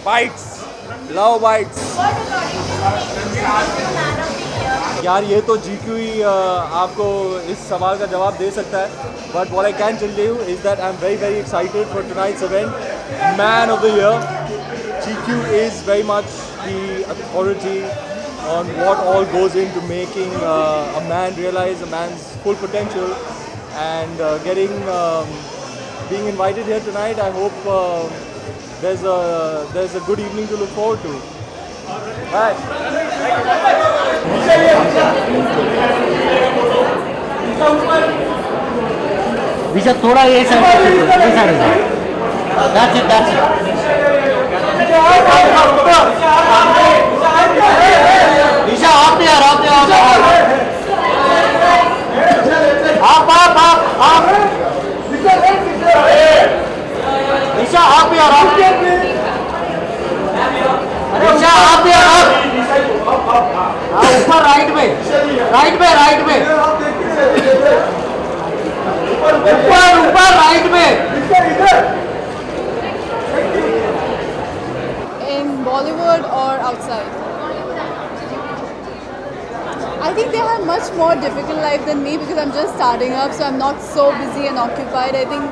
Bytes, love bites. यार ये तो GQ ही आपको इस सवाल का जवाब दे सकता है, but what I can tell you is that I am very very excited for tonight's event. Man of the year, GQ is very much the authority on what all goes into making a man realize a man's full potential, and being invited here tonight, I hope there's a good evening to look forward to. विषय थोड़ा ये side that's it विषय आप यार आप विषय आप यार ऊपर राइट में ऊपर राइट में In Bollywood or outside? I think they have much more difficult life than me because I'm just starting up, so I'm not so busy and occupied. I think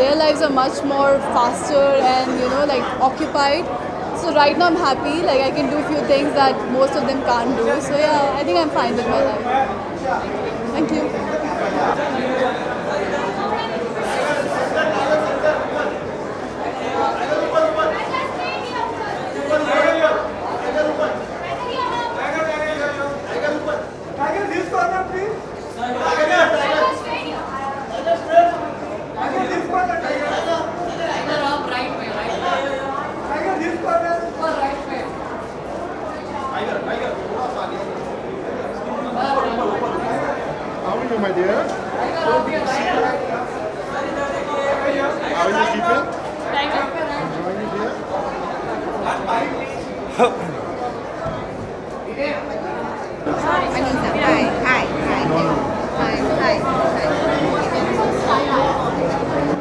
their lives are much more faster and like occupied. So right now I'm happy, like I can do few things that most of them can't do. So yeah, I think I'm fine with my life. Thank you. How are you, my dear? So good to see you. How are you keeping? Enjoying it here?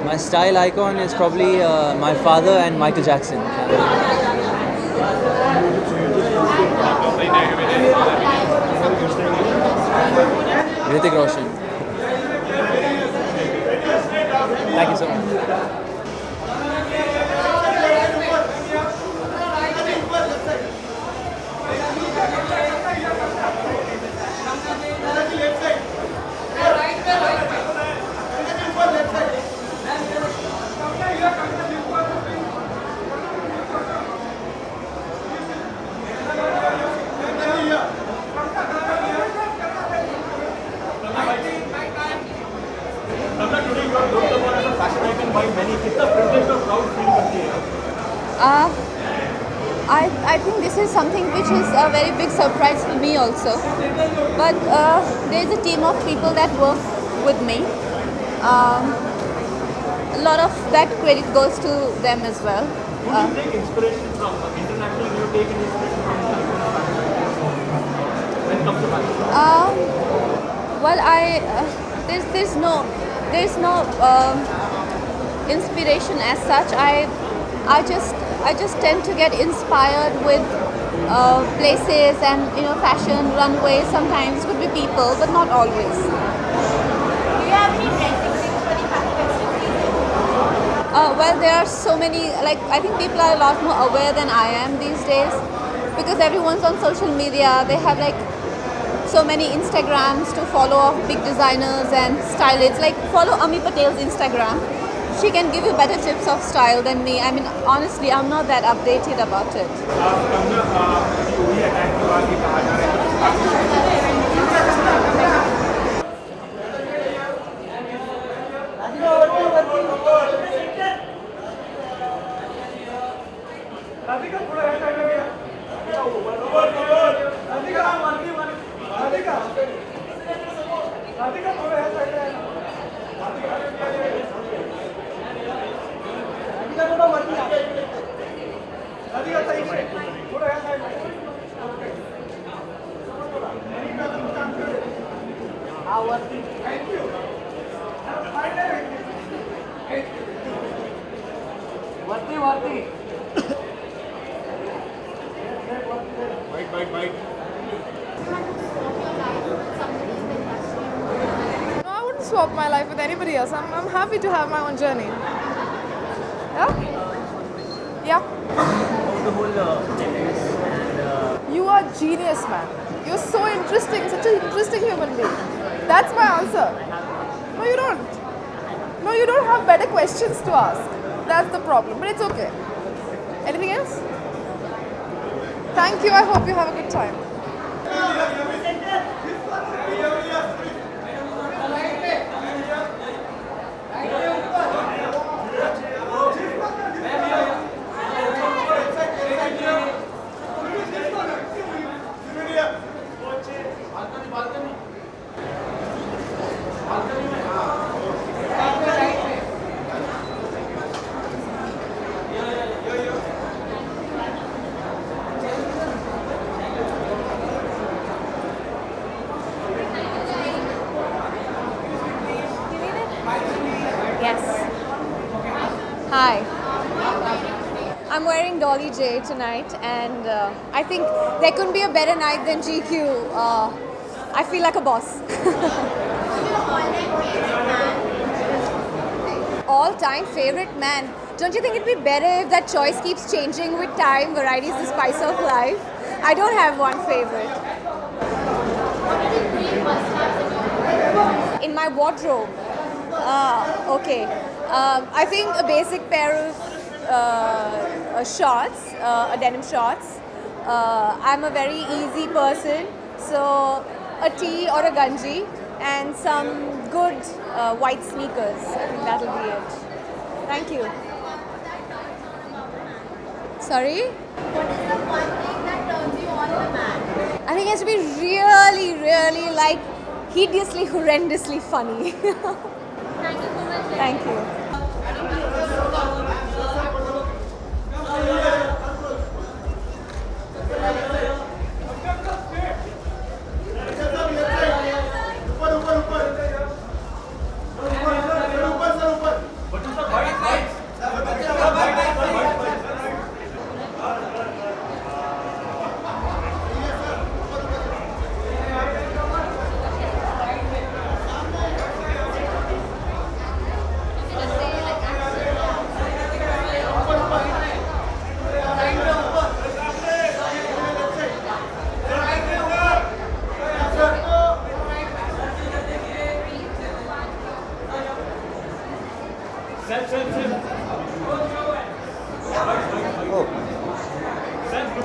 My style icon is probably my father and Michael Jackson. Hrithik Roshan. Thank you so much. I think this is something which is a very big surprise for me also. But there is a team of people that work with me. A lot of that credit goes to them as well. Who do you take inspiration from? Internationally, do you take inspiration from when it comes to Pakistan? Well, there's no inspiration as such. I just tend to get inspired with places and fashion, runways. Sometimes could be people, but not always. Do you have any dressing tips for the fashion season? Well, there are so many. Like I think people are a lot more aware than I am these days because everyone's on social media. They have like so many Instagrams to follow of big designers and stylists. Like follow Ami Patel's Instagram. She can give you better tips of style than me. I mean, honestly, I'm not that updated about it. No, I wouldn't swap my life with anybody else. I'm happy to have my own journey. Yeah? Yeah. The whole You are genius, man. You're so interesting, such an interesting human being. That's my answer. No, you don't. No, you don't have better questions to ask. That's the problem, but it's okay. Anything else? Thank you. I hope you have a good time. Yes. Hi. I'm wearing Dolly J tonight, and I think there couldn't be a better night than GQ. I feel like a boss. All-time favorite man. Don't you think it'd be better if that choice keeps changing with time? Variety is the spice of life. I don't have one favorite. In my wardrobe. Okay. I think a basic pair of shorts, a denim shorts. I'm a very easy person, so a tee or a ganji and some good white sneakers. I think that'll be it. Thank you. Sorry? What is the one thing that turns you on in a man? I think it has to be really, really like hideously, horrendously funny. Thank you so much. Thank you.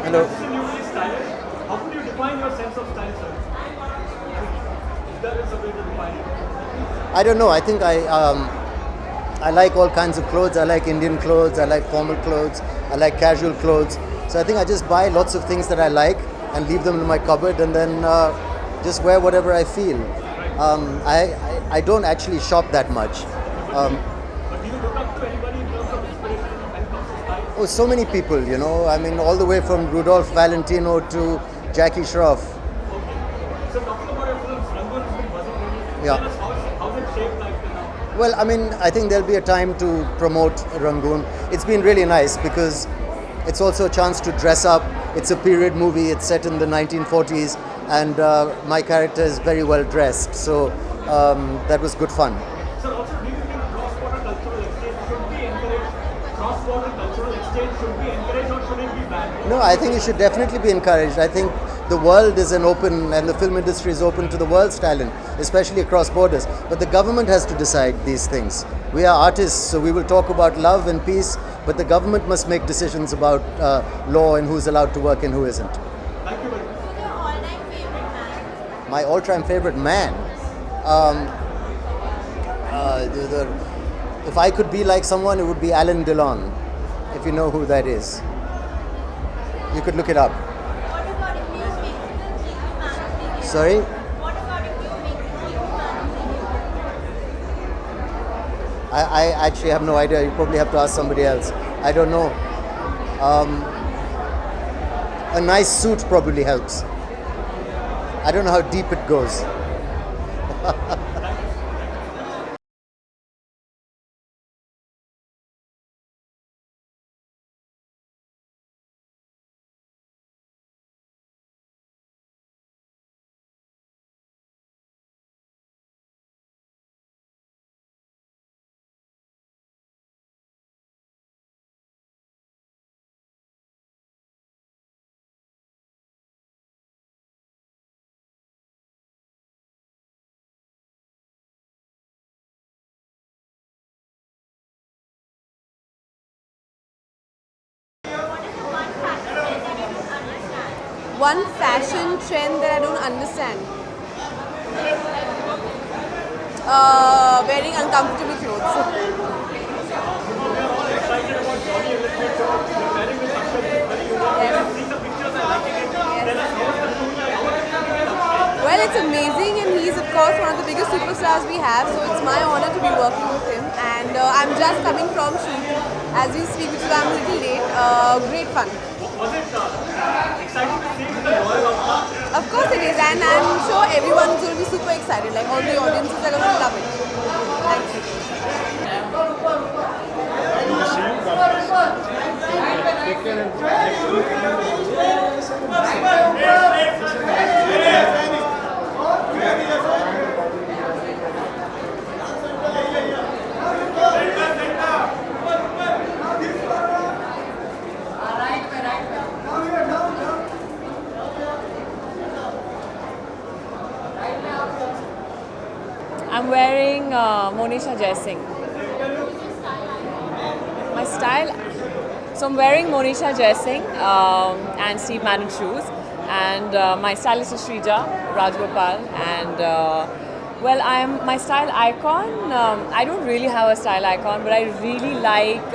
Hello. How would you define your sense of style, sir? If there is a way to define it. I don't know. I think I like all kinds of clothes. I like Indian clothes. I like formal clothes. I like casual clothes. So I think I just buy lots of things that I like and leave them in my cupboard, and then just wear whatever I feel. I don't actually shop that much. But do you look up to anybody in terms of inspiration when it comes to style? Oh, so many people, you know. I mean, all the way from Rudolph Valentino to Jackie Shroff. So talking about your films, Rangoon has been buzzing really. Yeah. Tell us how's it shaped like now? Well, I mean, I think there'll be a time to promote Rangoon. It's been really nice because it's also a chance to dress up. It's a period movie. It's set in the 1940s, and my character is very well dressed. So that was good fun. Sir, also do you think cross-border cultural exchange should be encouraged? Cross-border cultural exchange should be encouraged or should it be banned? No, I think it should definitely be encouraged. I think the world is an open, and the film industry is open to the world's talent, especially across borders. But the government has to decide these things. We are artists, so we will talk about love and peace, but the government must make decisions about law and who's allowed to work and who isn't. Thank you very much. Who's your all-time favorite man? My all-time favorite man. If I could be like someone, it would be Alain Delon, if you know who that is. You could look it up. What about if you make the GQ man? Sorry? What about if you make the GQ man? I actually have no idea. You probably have to ask somebody else. I don't know. A nice suit probably helps. I don't know how deep it goes. one fashion trend that I don't understand. Wearing uncomfortable clothes. Well, it's amazing, and he's of course one of the biggest superstars we have, so it's my honor to be working with him. And I'm just coming from shoot as we speak, which is I'm a little late. Great fun. Was it exciting to see with the Royal Avatar? Of course it is, and I'm sure everyone's going to be super excited. Like all the audiences are going to love it. Thank you. Take care and I'm wearing Monisha Jaising. My style, so I'm wearing Monisha Jaising and Steve Madden shoes, and my stylist is Shrija Rajgopal, and well, I'm my style icon. I don't really have a style icon, but I really like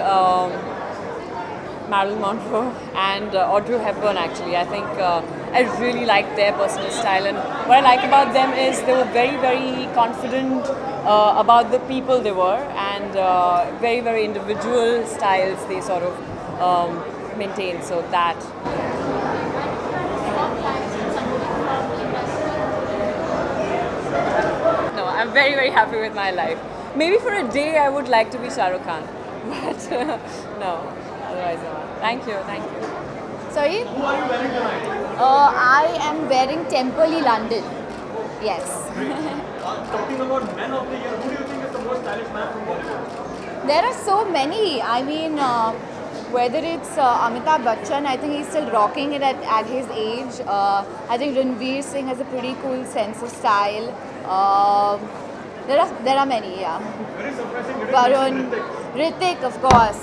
Marilyn Monroe and Audrey Hepburn. Actually, I think I really like their personal style, and what I like about them is they were very, very confident about the people they were, and very, very individual styles they sort of maintain. So that. No, I'm very, very happy with my life. Maybe for a day I would like to be Shah Rukh Khan, but no. Otherwise, thank you, thank you. Sorry? Who are you wearing tonight? I am wearing Temperley London. Yes. Talking about Men of the Year, who do you think is the most stylish man from Bollywood? There are so many. I mean, whether it's Amitabh Bachchan, I think he's still rocking it at his age. I think Ranveer Singh has a pretty cool sense of style. There are many, yeah. Very surprising. Varun, Hrithik, of course.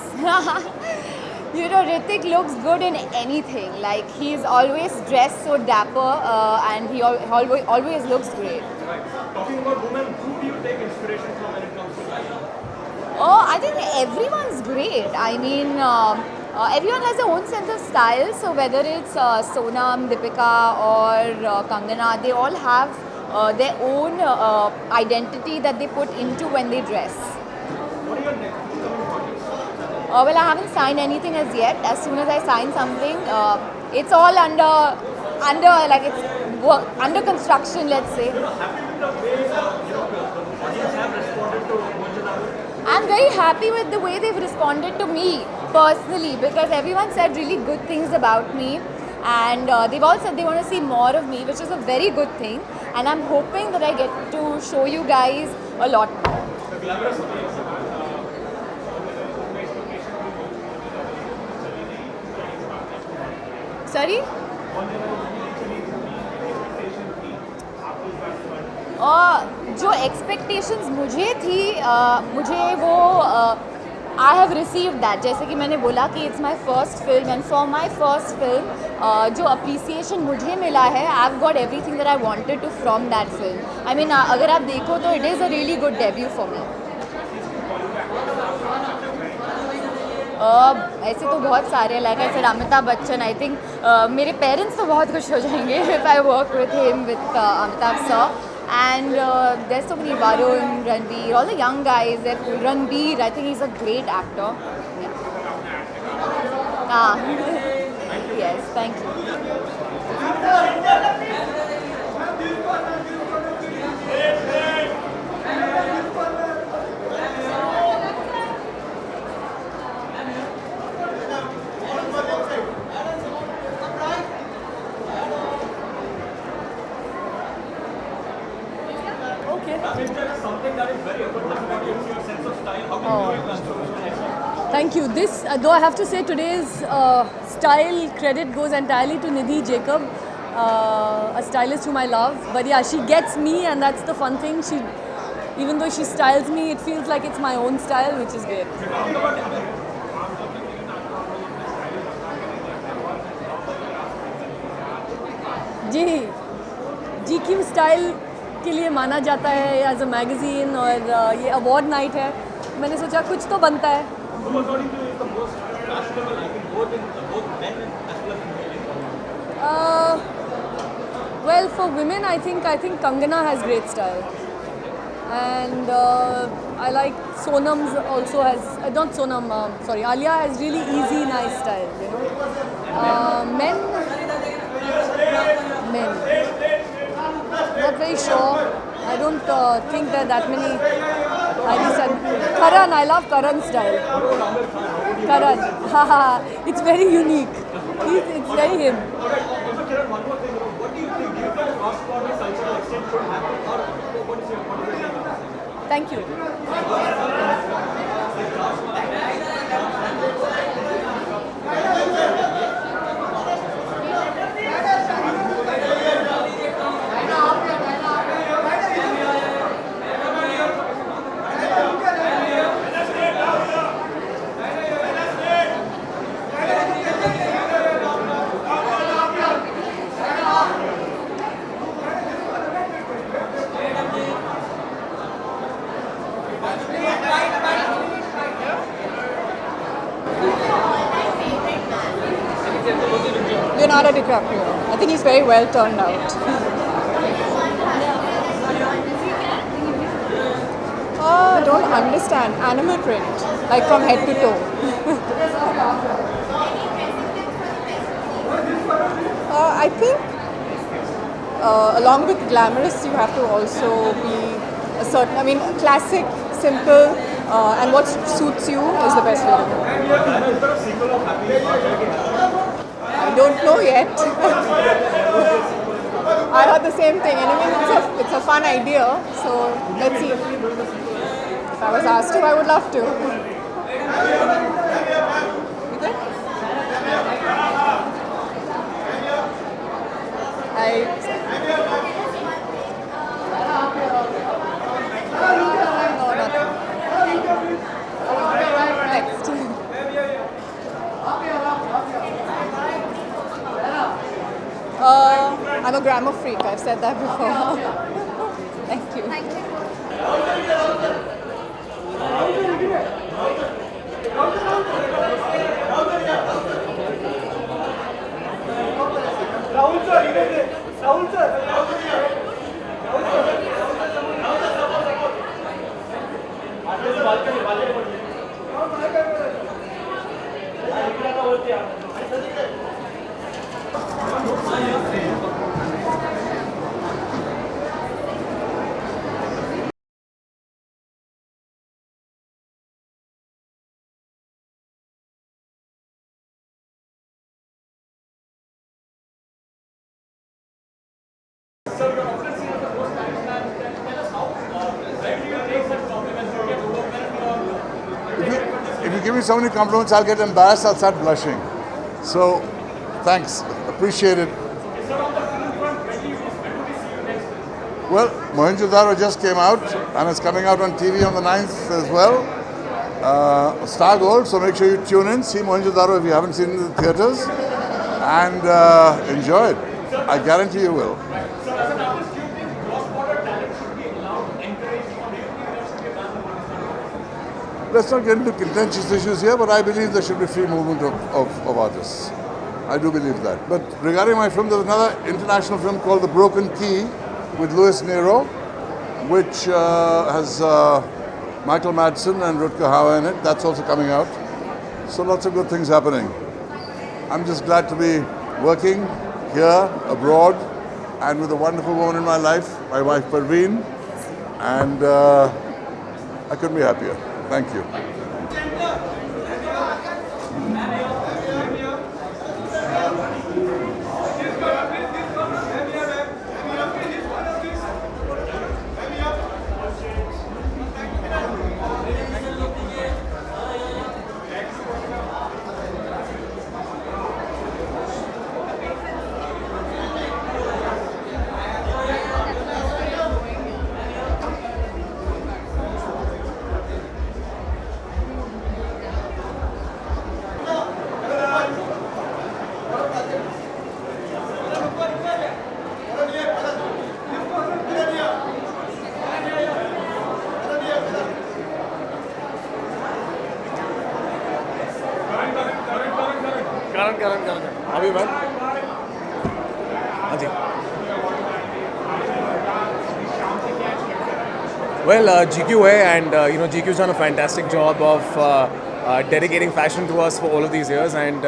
You know, Hrithik looks good in anything. Like, he's always dressed so dapper and he always looks great. Right. Talking about women, who do you take inspiration from when it comes to style? Oh, I think everyone's great. I mean, everyone has their own sense of style. So whether it's Sonam, Deepika or Kangana, they all have their own identity that they put into when they dress. What are your next upcoming projects? Well, I haven't signed anything as yet. As soon as I sign something, it's all under construction, let's say. Happy with the way the audience have responded to Moonjana? I'm very happy with the way they've responded to me personally, because everyone said really good things about me, and they've all said they want to see more of me, which is a very good thing, and I'm hoping that I get to show you guys a lot more. The glamorous Sorry? जो expectations मुझे थी, मुझे वो I have received that. जैसे कि मैंने बोला कि it's my first film, and for my first film जो appreciation मुझे मिला है, I've got everything that I wanted to from that film. I mean, अगर आप देखो तो it is a really good debut for me. ऐसे तो बहुत सारे, like I said, Amitabh Bachchan. I think मेरे parents तो बहुत खुश हो जाएंगे if I work with him, with Amitabh sir. And there's so many, Varun, Ranveer, all the young guys. Ranveer, I think he's a great actor. Yeah. Yes, thank you. something that is very effortless about you, your sense of style. How can you do it? Thank you. This, though I have to say today's style credit goes entirely to Nidhi Jacob, a stylist whom I love. But yeah, she gets me, and that's the fun thing. She, even though she styles me, it feels like it's my own style, which is great. जी, GQ style के लिए माना जाता है as a magazine और ये award night है. मैंने सोचा कुछ तो बनता है. Well, for women, I think Kangana has great style, and I like Sonam's also has not Sonam. Sorry, Alia has really easy, nice style. You know, men, not very sure. I don't think there are that many. Karan, I love Karan's style. Karan, haha, it's very unique. It's very him. Thank you. Leonardo DiCaprio. I think he's very well turned out. Don't understand. Animal print, like from head to toe. I think along with glamorous, you have to also be a certain, I mean, classic, simple, and what suits you is the best way to go. I don't know yet. I heard the same thing, and I mean, it's a fun idea, so let's see. If I was asked to, I would love to. You think? No, nothing. Next. I'm a grammar freak. I've said that before. Thank you. Thank you. Rahul sir, Rahul sir. If you give me so many compliments, I'll get embarrassed, I'll start blushing. So, thanks. Appreciate it. Well, Mohenjo-daro just came out and it's coming out on TV on the 9th as well. Star Gold, so make sure you tune in, see Mohenjo-daro if you haven't seen it in the theatres, and enjoy it. I guarantee you will. Let's not get into contentious issues here, but I believe there should be free movement of artists. I do believe that. But regarding my film, there was another international film called The Broken Key with Louis Nero, which has Michael Madsen and Rutger Hauer in it. That's also coming out. So lots of good things happening. I'm just glad to be working here, abroad, and with a wonderful woman in my life, my wife Parveen, and I couldn't be happier. Thank you. अभी मैं हाँ जी Well, GQ है and GQ's done a fantastic job of dedicating fashion to us for all of these years, and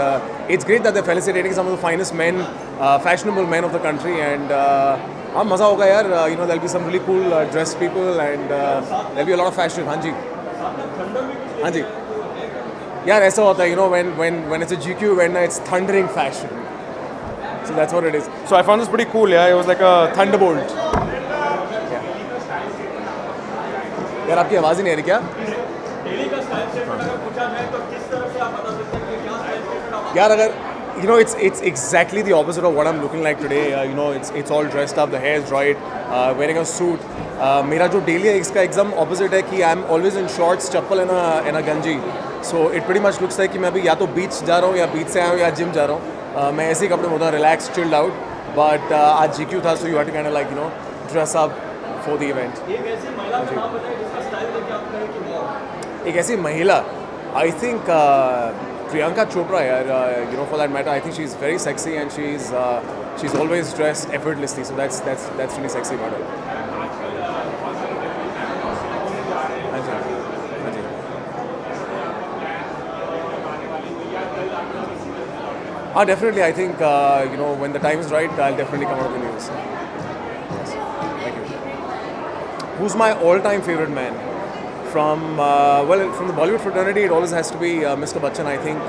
it's great that they're felicitating some of the finest men, fashionable men of the country, and हाँ मज़ा होगा यार. There'll be some really cool dressed people, and there'll be a lot of fashion. हाँ जी हाँ जी यार ऐसा होता है when it's a GQ event it's thundering fashion, so that's what it is. So I found this pretty cool. Yeah, it was like a thunderbolt. यार आपकी आवाज़ ही नहीं आ रही क्या? डेली का स्टाइल स्टेटमेंट अगर पूछा जाए तो किस तरह से आप बता सकते हैं कि क्या स्टाइल स्टेटमेंट आप यार अगर it's exactly the opposite of what I'm looking like today. It's all dressed up, the hair is right, wearing a suit. मेरा जो daily है इसका एकदम opposite है कि I'm always in shorts, chappal and a ganji. So it pretty much looks like कि मैं अभी या तो beach जा रहा हूँ या beach से आया हूँ या gym जा रहा हूँ. मैं ऐसे ही कपड़े में होता हूँ, relaxed, chilled out. But आज GQ था, so you had to kind of like dress up for the event. एक ऐसी महिला का नाम बताइए जिसका स्टाइल देख के आप कहें कि वाह. एक ऐसी महिला, I think Priyanka Chopra, for that matter, I think she's very sexy and she's always dressed effortlessly. So that's really sexy about her. Definitely. I think when the time is right, I'll definitely come out of the news. Yes. Thank you. Who's my all-time favorite man? From the Bollywood fraternity, it always has to be Mr. Bachchan. I think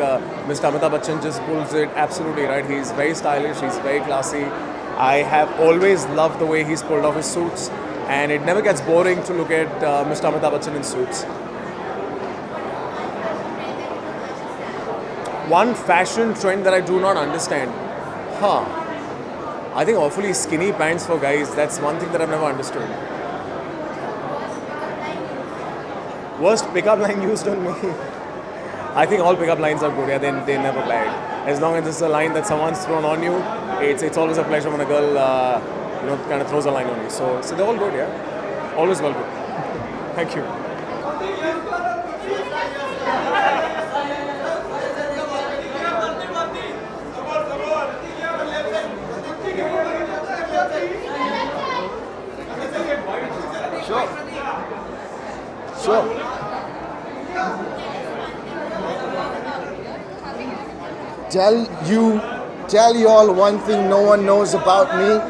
Mr. Amitabh Bachchan just pulls it absolutely right. He's very stylish, he's very classy. I have always loved the way he's pulled off his suits, and it never gets boring to look at Mr. Amitabh Bachchan in suits. One fashion trend that I do not understand. I think awfully skinny pants for guys. That's one thing that I've never understood. Worst pickup line used on me. I think all pickup lines are good. Yeah, they never bad. As long as it's a line that someone's thrown on you, it's always a pleasure when a girl kind of throws a line on you. So they're all good. Yeah, always well good. Thank you. Sure. Tell you all one thing no one knows about me.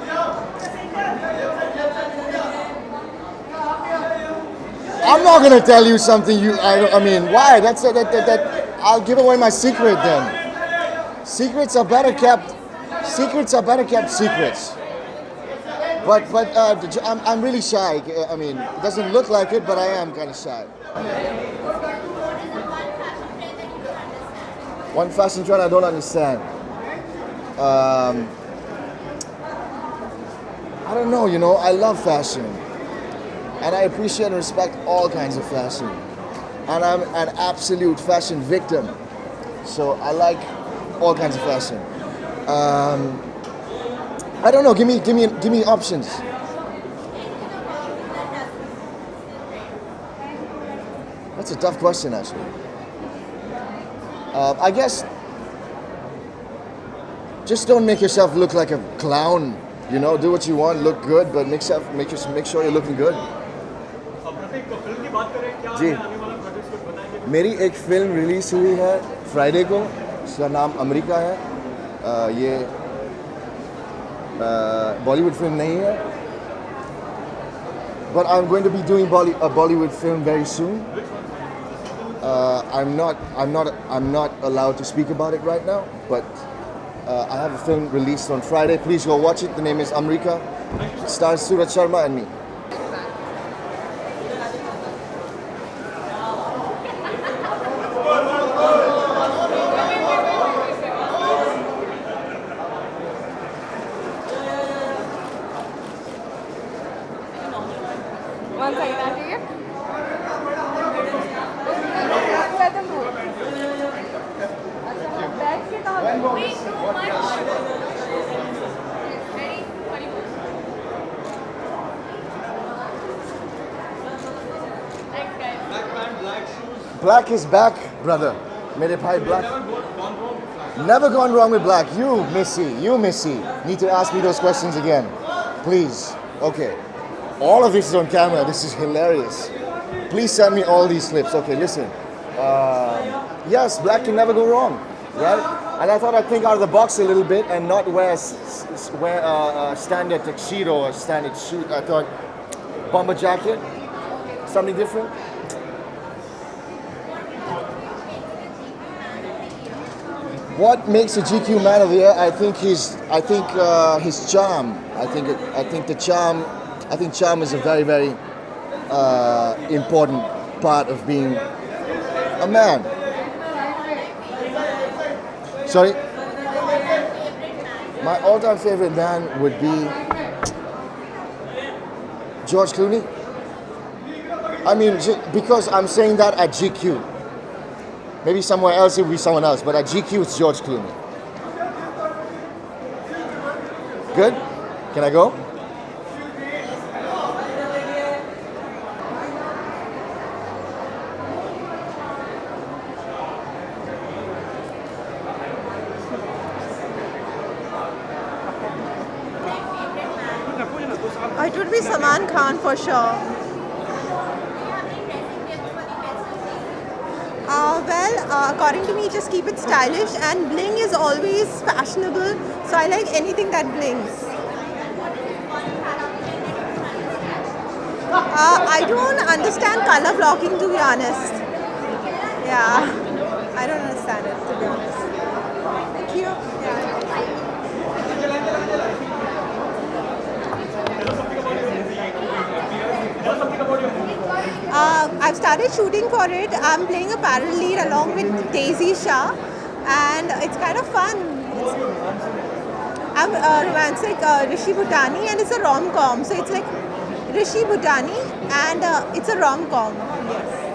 I'm not gonna tell you something I mean, why? That I'll give away my secret then. Secrets are better kept secrets. But I'm really shy. I mean, it doesn't look like it, but I am kind of shy. One fashion trend I don't understand. I don't know, I love fashion. And I appreciate and respect all kinds of fashion. And I'm an absolute fashion victim. So I like all kinds of fashion. I don't know, give me options. That's a tough question, actually. I guess just don't make yourself look like a clown. Do what you want, look good, but make sure you're looking good. जी, मेरी एक film release हुई है Friday को, इसका नाम America है. ये Bollywood film नहीं है, but I'm going to be doing a Bollywood film very soon. I'm not allowed to speak about it right now, but I have a film released on Friday. Please go watch it. The name is America. It stars Suraj Sharma and me. One second, Auntie. Let them move. Bag के कहाँ पे? Wait, too much. Ready? Thanks, guys. Black is back, brother. मेरे भाई black. Never gone wrong with black. You, Missy, need to ask me those questions again. Please. Okay. All of this is on camera. This is hilarious. Please send me all these clips. Okay, listen. Yes, black can never go wrong, right? And I thought I'd think out of the box a little bit and not wear a standard tuxedo or standard suit. I thought bomber jacket, something different. What makes a GQ Man of the Year? I think his charm. I think charm is a very, very important part of being a man. Sorry? My all-time favorite man would be George Clooney. I mean, because I'm saying that at GQ. Maybe somewhere else it would be someone else, but at GQ it's George Clooney. Good? Can I go? It would be Salman Khan for sure. According to me, just keep it stylish, and bling is always fashionable, so I like anything that blings. I don't understand color blocking, to be honest. Yeah, I don't understand it, to be honest. Thank you. I've started shooting for it. I'm playing a parallel lead along with Daisy Shah, and it's kind of fun. I'm romancing Rishi Bhutani, and it's a rom-com. So it's like Rishi Bhutani, and it's a rom-com. Yes.